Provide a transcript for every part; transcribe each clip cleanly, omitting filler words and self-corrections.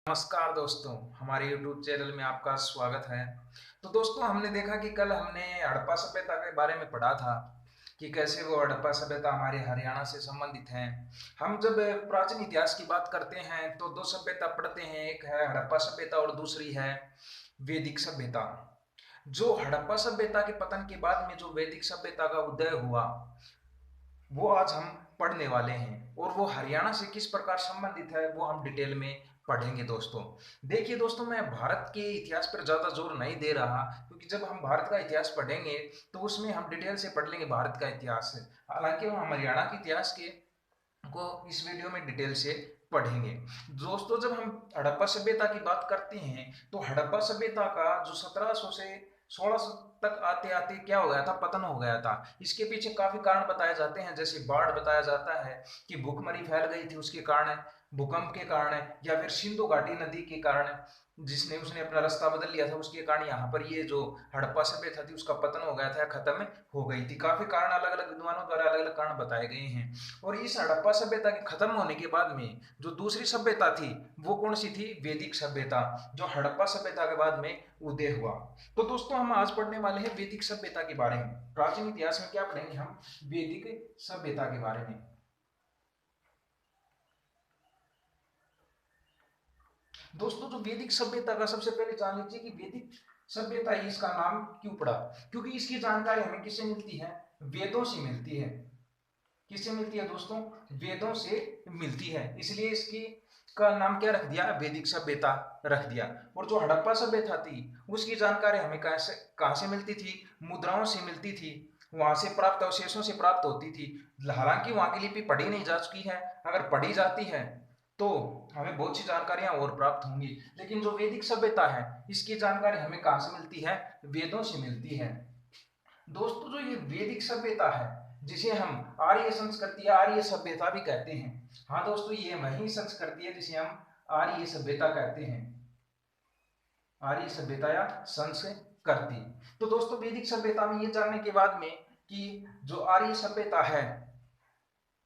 नमस्कार दोस्तों, हमारे YouTube चैनल में आपका स्वागत है। तो दोस्तों हमने देखा कि कल हमने हड़प्पा सभ्यता के बारे में पढ़ा था कि कैसे वो हड़प्पा सभ्यता हमारे हरियाणा से संबंधित है। हम जब प्राचीन इतिहास की बात करते हैं तो दो सभ्यता पढ़ते हैं, एक है हड़प्पा सभ्यता और दूसरी है वैदिक सभ्यता। जो हड़प्पा सभ्यता के पतन के बाद में जो वैदिक सभ्यता का उदय हुआ वो आज हम पढ़ने वाले हैं और वो हरियाणा से किस प्रकार संबंधित है वो हम डिटेल में पढ़ेंगे दोस्तों। देखिए दोस्तों, मैं भारत के इतिहास पर ज़्यादा जोर नहीं दे रहा क्योंकि जब हम भारत का इतिहास पढ़ेंगे तो उसमें हम डिटेल से पढ़ लेंगे भारत का इतिहास। हालांकि हम हरियाणा के इतिहास के को इस वीडियो में डिटेल से पढ़ेंगे। दोस्तों, जब हम हड़प्पा सभ्यता की बात करते हैं तो हड़प्पा सभ्यता का जो 1700 से 1600 तक आते आते क्या हो गया था, पतन हो गया था। इसके पीछे काफी कारण बताए जाते हैं, जैसे बाढ़ बताया जाता है कि भूखमरी फैल गई थी उसके कारण, भूकंप के कारण, या फिर सिंधु घाटी नदी के कारण जिसने उसने अपना रास्ता बदल लिया था उसके कारण यहाँ पर ये जो हड़प्पा सभ्यता थी उसका पतन हो गया था, खत्म हो गई थी। काफी कारण अलग अलग विद्वानों द्वारा अलग अलग कारण बताए गए हैं। और इस हड़प्पा सभ्यता के खत्म होने के बाद में जो दूसरी सभ्यता थी वो कौन सी थी, वैदिक सभ्यता, जो हड़प्पा सभ्यता के बाद में उदय हुआ। तो दोस्तों हम आज पढ़ने वाले हैं वैदिक सभ्यता के बारे में। प्राचीन इतिहास में क्या पढ़ेंगे हम, वैदिक सभ्यता के बारे में। दोस्तों, जो वैदिक सभ्यता का सबसे पहले जान लीजिए कि वैदिक सभ्यता ही इसका नाम क्यों पड़ा, क्योंकि इसकी जानकारी हमें किससे मिलती है, वेदों से मिलती है। किससे मिलती है दोस्तों, वेदों से मिलती है, इसलिए इसकी का नाम क्या रख दिया, वैदिक सभ्यता रख दिया। और जो हड़प्पा सभ्यता थी उसकी जानकारी हमें कहाँ से मिलती थी, मुद्राओं से मिलती थी, वहां से प्राप्त अवशेषों से प्राप्त होती थी। हालांकि वहां की लिपि पढ़ी नहीं जा चुकी है, अगर पढ़ी जाती है तो हमें बहुत सी जानकारियां और प्राप्त होंगी। लेकिन जो वैदिक सभ्यता है इसकी जानकारी हमें कहाँ से मिलती है, वेदों से मिलती है। दोस्तों, जो ये वैदिक सभ्यता है जिसे हम आर्य संस्कृति या आर्य सभ्यता भी कहते हैं, हाँ दोस्तों ये वही संस्कृति है जिसे हम आर्य सभ्यता कहते हैं, आर्य सभ्यता या संस्कृति। तो दोस्तों वैदिक सभ्यता में ये जानने के बाद में कि जो आर्य सभ्यता है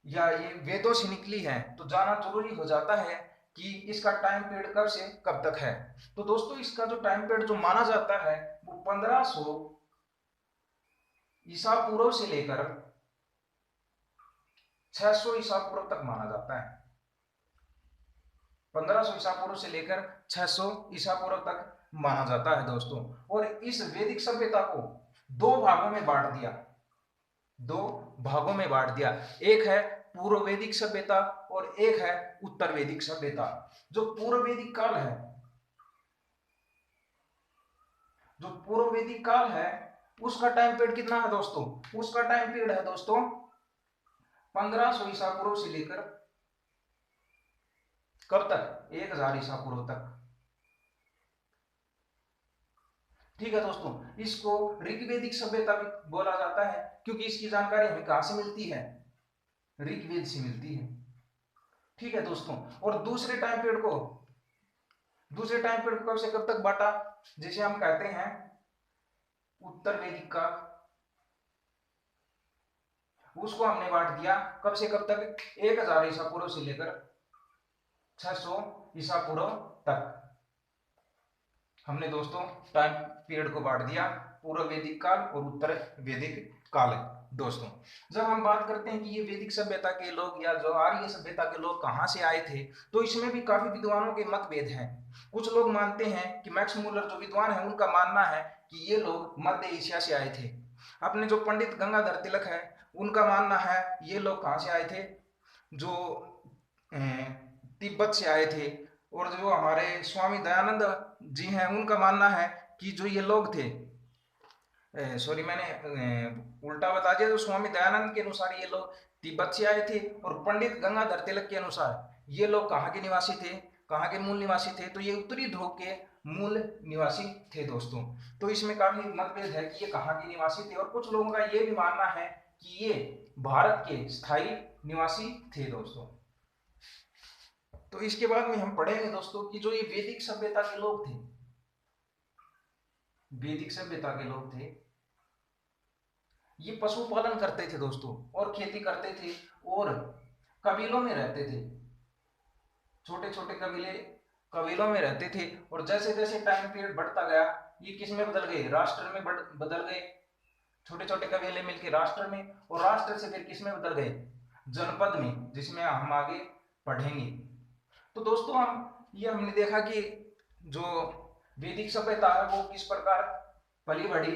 या ये वेदों से निकली है तो जानना जरूरी हो जाता है कि इसका टाइम पीरियड कब से कब तक है। तो दोस्तों इसका जो टाइम पीरियड जो माना जाता है वो 1500 ईसा पूर्व से लेकर 600 ईसा पूर्व तक माना जाता है। 1500 ईसा पूर्व से लेकर 600 ईसा पूर्व तक माना जाता है दोस्तों। और इस वैदिक सभ्यता को दो भागों में बांट दिया, दो भागों में बांट दिया। एक है पूर्व वैदिक सभ्यता और एक है उत्तर वैदिक सभ्यता। जो पूर्व वैदिक काल है, जो पूर्व वैदिक काल है उसका टाइम पीरियड कितना है दोस्तों, उसका टाइम पीरियड है दोस्तों 1500 ईसा पूर्व से लेकर कब तक, 1000 ईसा पूर्व तक। ठीक है दोस्तों, इसको ऋग्वैदिक सभ्यता भी बोला जाता है क्योंकि इसकी जानकारी हमें कहां से मिलती है, ऋग्वेद से मिलती है। ठीक है दोस्तों, और दूसरे टाइम पीरियड को कब से कब तक बांटा, जिसे हम कहते हैं उत्तर वैदिक काल, उसको हमने बांट दिया कब से कब तक, 1000 ईसा पूर्व से लेकर 600 ईसा पूर्व तक। हमने दोस्तों टाइम पीरियड को बांट दिया, पूर्व वैदिक काल और उत्तर वैदिक काल। दोस्तों जब हम बात करते हैं कि ये वैदिक सभ्यता के लोग या जो आर्य सभ्यता के लोग कहाँ से आए थे, तो इसमें भी काफी विद्वानों के मतभेद हैं। कुछ लोग मानते हैं कि मैक्स मूलर जो विद्वान है उनका मानना है कि ये लोग मध्य एशिया से आए थे। अपने जो पंडित गंगाधर तिलक है उनका मानना है ये लोग कहाँ से आए थे, जो तिब्बत से आए थे। और जो हमारे स्वामी दयानंद जी हैं उनका मानना है कि जो ये लोग थे, सॉरी मैंने उल्टा बता दिया, तो स्वामी दयानंद के अनुसार ये लोग तिब्बत से आए थे। और पंडित गंगाधर तिलक के अनुसार ये लोग कहाँ के निवासी थे, कहाँ के मूल निवासी थे, तो ये उत्तरी ध्रुव के मूल निवासी थे दोस्तों। तो इसमें काफी मतभेद है कि ये कहाँ के निवासी थे, और कुछ लोगों का ये भी मानना है कि ये भारत के स्थायी निवासी थे दोस्तों। तो इसके बाद में हम पढ़ेंगे दोस्तों कि जो ये वैदिक सभ्यता के लोग थे, वैदिक सभ्यता के लोग थे ये पशुपालन करते थे दोस्तों और खेती करते थे और कबीलों में रहते थे। छोटे छोटे कबीले कबीलों में रहते थे। और जैसे जैसे टाइम पीरियड बढ़ता गया, ये किस में बदल गए, राष्ट्र में बदल गए। छोटे छोटे कबीले मिलकर राष्ट्र में, और राष्ट्र से फिर किस में बदल गए, जनपद में, जिसमें हम आगे पढ़ेंगे। तो दोस्तों हमने देखा कि जो वैदिक सभ्यता है वो किस प्रकार पली बढ़ी।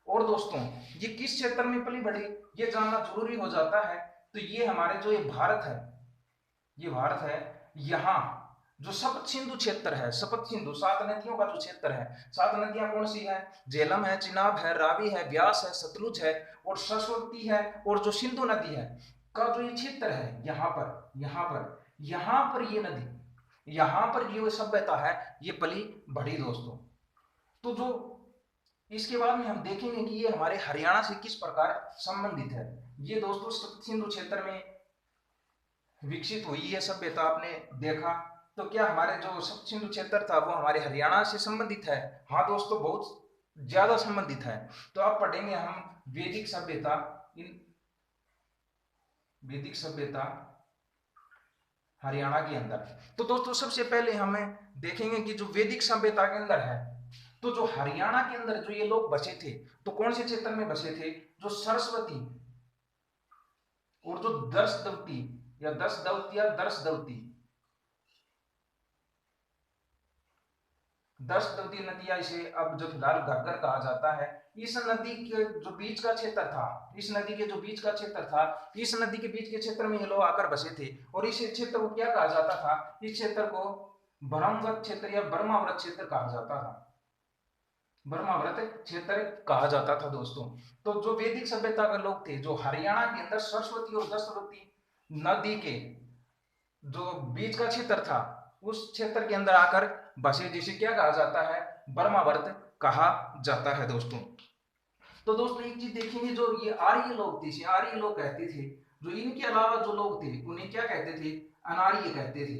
और दोस्तों ये किस क्षेत्र में पली बढ़ी ये जानना जरूरी हो जाता है। तो ये हमारे जो ये भारत है, ये भारत है, यहाँ जो सप्त सिंधु क्षेत्र है, सप्त सिंधु 7 नदियों का जो क्षेत्र है, 7 नदियां कौन सी है, झेलम है, चिनाब है, रावी है, व्यास है, सतलुज है और सरस्वती है, और जो सिंधु नदी है का जो ये क्षेत्र है, यहाँ पर ये नदी, यहाँ पर ये सभ्यता है, ये पली बढ़ी दोस्तों। तो जो इसके बाद में हम देखेंगे कि ये हमारे हरियाणा से किस प्रकार संबंधित है। ये दोस्तों सप्त सिंधु क्षेत्र में विकसित हुई है सभ्यता, आपने देखा। तो क्या हमारे जो सप्त सिंधु क्षेत्र था वो हमारे हरियाणा से संबंधित है? हाँ दोस्तों, बहुत ज्यादा संबंधित है। तो अब पढ़ेंगे हम वैदिक सभ्यता, इन वैदिक सभ्यता हरियाणा के अंदर। तो दोस्तों सबसे पहले हमें देखेंगे कि जो वैदिक सभ्यता के अंदर है, तो जो हरियाणा के अंदर जो ये लोग बसे थे, तो कौन से क्षेत्र में बसे थे, जो सरस्वती और जो दर्शदवती या दर्शदवती या दर्शदवती, दर्शदवती नदियां, इसे अब जो फिलहाल घग्गर कहा जाता है, इस नदी के जो बीच का क्षेत्र था, इस नदी के जो बीच का क्षेत्र था, इस नदी के बीच के क्षेत्र में ये लोग आकर बसे थे। और इस क्षेत्र को क्या कहा जाता था, इस क्षेत्र को ब्रह्मवृत क्षेत्र या ब्रह्मावृत क्षेत्र कहा जाता था, ब्रह्मावृत क्षेत्र कहा जाता था दोस्तों। तो जो वैदिक सभ्यता के लोग थे, जो हरियाणा के अंदर सरस्वती और दर्शवती नदी के जो बीच का क्षेत्र था, उस क्षेत्र के अंदर आकर बसे, जिसे क्या कहा जाता है, ब्रह्मावर्त कहा जाता है दोस्तों। तो दोस्तों एक चीज देखेंगे, जो ये आर्य लोग थे, आर्य लोग कहते थे, जो इनके अलावा जो लोग थे उन्हें क्या कहते थे, अनार्य कहते थे।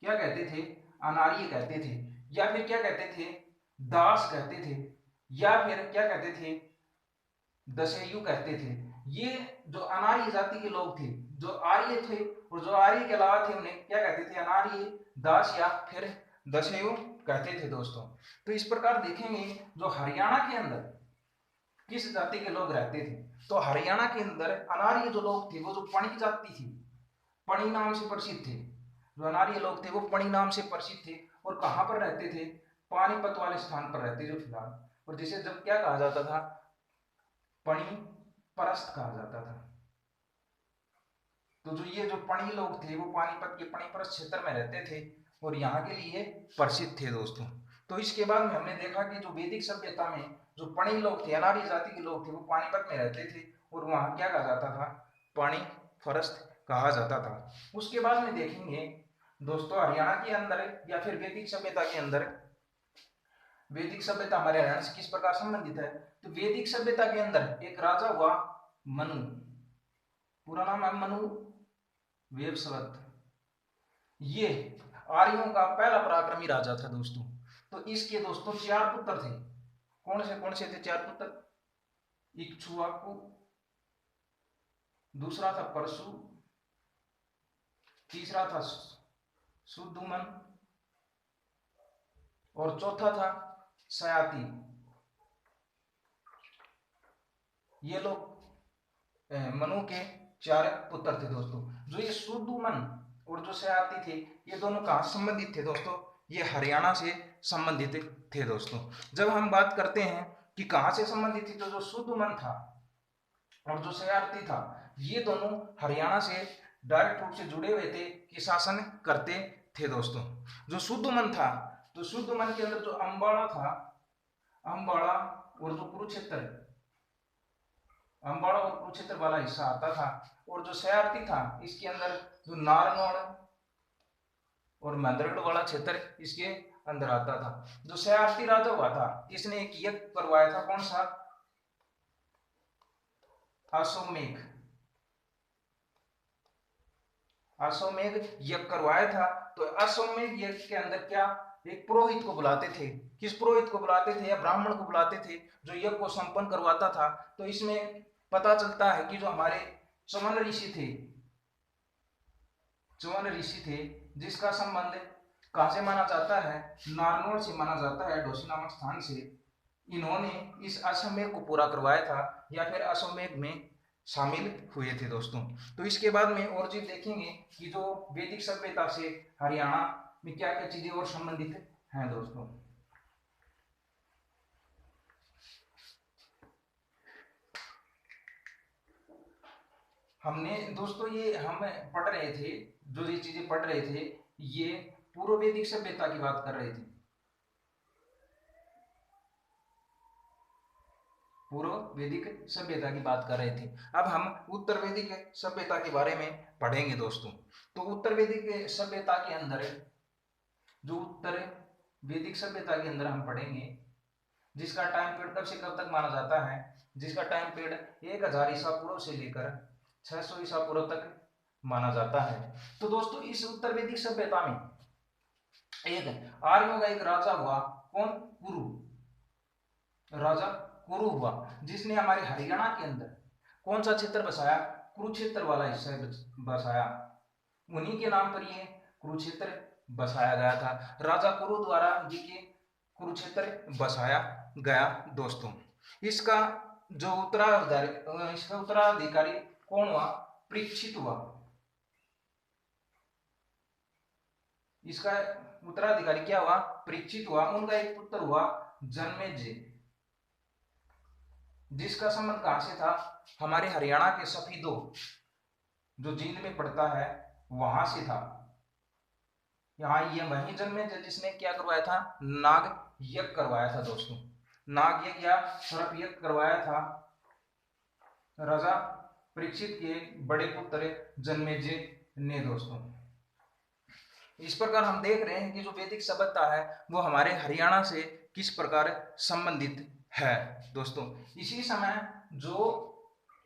क्या कहते थे, अनार्य कहते थे, या फिर क्या कहते थे, दास कहते थे, या फिर क्या कहते थे, दशयु कहते थे। ये जो अनार्य जाति के लोग थे, जो आर्य थे, और जो आर्य के अलावा थे उन्हें क्या कहते थे, अनार्य, दास या फिर दशयु कहते थे दोस्तों। तो इस प्रकार देखेंगे जो हरियाणा के अंदर किस जाति के लोग रहते थे। तो हरियाणा के अंदर अनार्य जो लोग थे वो जो पणी जाति थी, पणी नाम से प्रसिद्ध थे, जो अनार्य लोग थे वो पणी नाम से प्रसिद्ध थे। और कहां पर रहते थे, पानीपत वाले स्थान पर रहते जो फिलहाल, और जिसे जब क्या कहा जाता था, पणी परस्त कहा जाता था। तो जो ये जो पणी लोग थे वो पानीपत के पणी परस्त क्षेत्र में रहते थे और यहाँ के लिए प्रसिद्ध थे दोस्तों। तो इसके बाद में हमने देखा कि जो वैदिक सभ्यता में जो पणी लोग थे, अनार्य जाति के लोग थे, वो पानीपत में रहते थे और वहाँ क्या कहा जाता था, पानी फरस्त कहा जाता था। उसके बाद में देखेंगे दोस्तों हरियाणा के अंदर या फिर वैदिक सभ्यता के अंदर, वैदिक सभ्यता हमारे हरियाणा से किस प्रकार संबंधित है। तो वैदिक सभ्यता के अंदर एक राजा हुआ मनु, पूरा नाम है मनु वेवस्वत। ये आर्यों का पहला पराक्रमी राजा था दोस्तों। तो इसके दोस्तों 4 पुत्र थे। कौन से थे 4 पुत्र, इक्ष्वाकु, दूसरा था परशु, तीसरा था सुदुमन और चौथा था सयाति। ये लोग मनु के 4 पुत्र थे दोस्तों। जो ये सुदुमन और जो सयाति थे, ये दोनों कहाँ संबंधित थे दोस्तों, ये हरियाणा से संबंधित थे दोस्तों। जब हम बात करते हैं कि कहाँ से संबंधित थी, तो जो सुदुमन था और जो सयाति था, ये दोनों हरियाणा से डायरेक्ट रूप से जुड़े हुए थे कि शासन करते थे दोस्तों। जो सुदुमन था, तो सुदुमन के अंदर जो अंबाड़ा था, अंबाड़ा और जो कुरुक्षेत्र, अंबाड़ा और कुरुक्षेत्र वाला हिस्सा आता था। और जो सयाति था, इसके अंदर जो नारनौल और महेंद्रगढ़ वाला क्षेत्र इसके अंदर आता था। जो सयाति राजा हुआ था, इसने एक यज्ञ करवाया था, कौन सा, अश्वमेघ, अश्वमेघ यज्ञ करवाया था। तो अश्वमेघ यज्ञ के अंदर क्या, एक पुरोहित को बुलाते थे, किस पुरोहित को बुलाते थे, या ब्राह्मण को बुलाते थे, जो यज्ञ को संपन्न करवाता था। तो इसमें पता चलता है कि जो हमारे च्वन ऋषि थे, च्वन ऋषि थे, जिसका संबंध कहाँ से माना जाता है? नारनौल से माना जाता है, डोसी नामक स्थान से। इन्होंने इस अश्वमेध को पूरा करवाया था या फिर अश्वमेध में शामिल हुए थे दोस्तों। तो इसके बाद में और चीज देखेंगे कि जो वैदिक सभ्यता से हरियाणा में क्या क्या चीजें और संबंधित हैं दोस्तों। हमने दोस्तों ये हम पढ़ रहे थे, जो ये चीजें पढ़ रहे थे ये पूर्व वैदिक सभ्यता की बात कर रहे थे, पूर्व वैदिक सभ्यता की बात कर रहे थे। अब हम उत्तर वैदिक सभ्यता के बारे में पढ़ेंगे दोस्तों। तो उत्तर वैदिक सभ्यता के अंदर, जो उत्तर वैदिक सभ्यता के अंदर हम पढ़ेंगे, जिसका टाइम पीरियड कब से कब तक माना जाता है, जिसका टाइम पीरियड 1000 ईसा पूर्व से लेकर 600 ईसा पूर्व तक माना जाता है। तो दोस्तों इस उत्तर वैदिक सभ्यता में एक आर्यों का एक राजा हुआ, कौन? कुरु राजा कुरु हुआ, जिसने हमारे हरियाणा के अंदर कौन सा क्षेत्र बसाया? कुरुक्षेत्र वाला हिस्सा बसाया। उन्हीं के नाम पर ये कुरुक्षेत्र बसाया गया था। राजा कुरु द्वारा ये कुरुक्षेत्र बसाया गया दोस्तों। इसका जो उत्तराधिकारी कौन हुआ? परीक्षित हुआ। इसका उत्तराधिकारी क्या हुआ? परीक्षित हुआ। उनका एक पुत्र हुआ जन्मेजय, जिसका संबंध कहां से था? हमारे हरियाणा के सफीदो जो जींद में पड़ता है वहां से था। यहाँ ये वही जन्मेजय जिसने क्या करवाया था? नाग यज्ञ करवाया था दोस्तों। नाग यज्ञ या सर्प यज्ञ करवाया था राजा परीक्षित के बड़े पुत्र जन्मेजय ने दोस्तों। इस प्रकार हम देख रहे हैं कि जो वैदिक सभ्यता है वो हमारे हरियाणा से किस प्रकार संबंधित है दोस्तों। इसी समय जो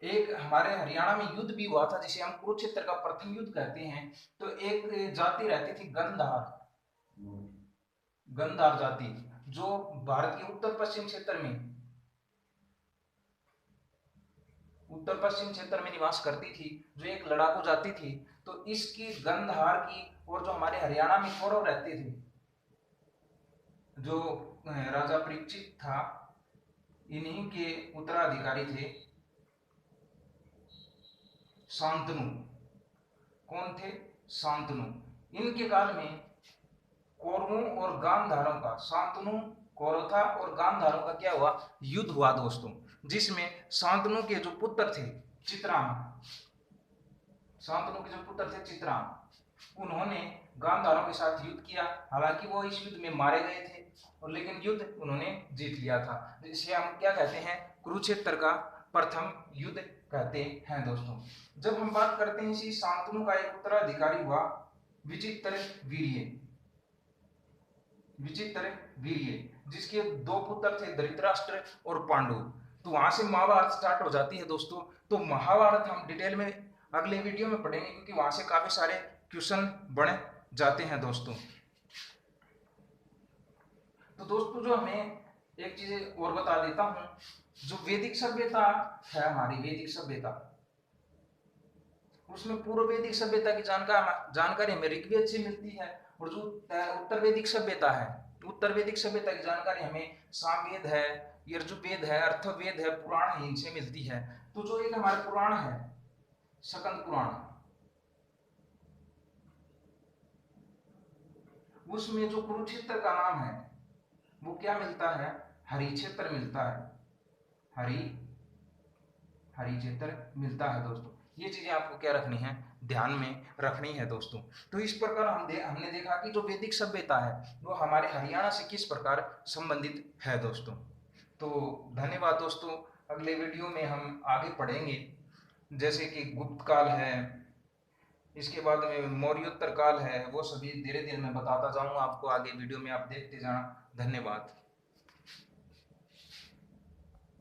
एक हमारे हरियाणा में युद्ध भी हुआ था, जिसे हम कुरुक्षेत्र का प्रथम युद्ध कहते हैं। तो एक जाति रहती थी गंधार, गंधार जाति, जो भारत के उत्तर पश्चिम क्षेत्र में निवास करती थी, जो एक लड़ाकू जाति थी। तो इसकी गंधार की, और जो हमारे हरियाणा में कौरव रहते थे, जो राजा परीक्षित था, इन्हीं के उत्तराधिकारी थे शांतनु। कौन थे? शांतनु। इनके काल में कौरवों और गांधारों का, शांतनु कौरव था और गांधारों का क्या हुआ? युद्ध हुआ दोस्तों, जिसमें शांतनु के जो पुत्र थे चित्रांग, शांतनु के जो पुत्र थे चित्रांग, उन्होंने गांधारों के साथ युद्ध किया। हालांकि वो इस युद्ध में मारे गए थे, और लेकिन युद्ध उन्होंने जीत लिया था, जिसे हम क्या कहते हैं? कुरुक्षेत्र का प्रथम युद्ध कहते हैं दोस्तों। जब हम बात करते हैं इसी शांतनु का एक उत्तराधिकारी हुआ विचित्र वीर्य, जिसके दो पुत्र थे धृतराष्ट्र और पांडु। तो वहां से महाभारत स्टार्ट हो जाती है दोस्तों। तो महाभारत हम डिटेल में अगले वीडियो में पढ़ेंगे, क्योंकि वहां से काफी सारे क्वेश्चन बन जाते हैं दोस्तों। तो दोस्तों जो हमें एक चीज और बता देता हूं, जो वैदिक सभ्यता है, हमारी वैदिक सभ्यता, उसमें पूर्व वैदिक सभ्यता की जानकारी हमें ऋग्वेद से मिलती है। और जो उत्तर वैदिक सभ्यता है, उत्तर वैदिक सभ्यता की जानकारी हमें सामवेद है, यजुर्वेद है, अर्थवेद है, पुराण है, इनसे मिलती है। तो जो एक हमारे पुराण है स्कंद पुराण, उसमें जो कुरुक्षेत्र का नाम है वो क्या मिलता है? हरि क्षेत्र मिलता है, हरि क्षेत्र मिलता है दोस्तों। ये चीजें आपको क्या रखनी है? ध्यान में रखनी है दोस्तों। तो इस प्रकार हमने देखा कि जो वैदिक सभ्यता है वो हमारे हरियाणा से किस प्रकार संबंधित है दोस्तों। तो धन्यवाद दोस्तों। अगले वीडियो में हम आगे पढ़ेंगे, जैसे कि गुप्त काल है, इसके बाद में मौर्योत्तर काल है, वो सभी धीरे धीरे मैं बताता जाऊंगा आपको आगे वीडियो में, आप देखते जाना। धन्यवाद।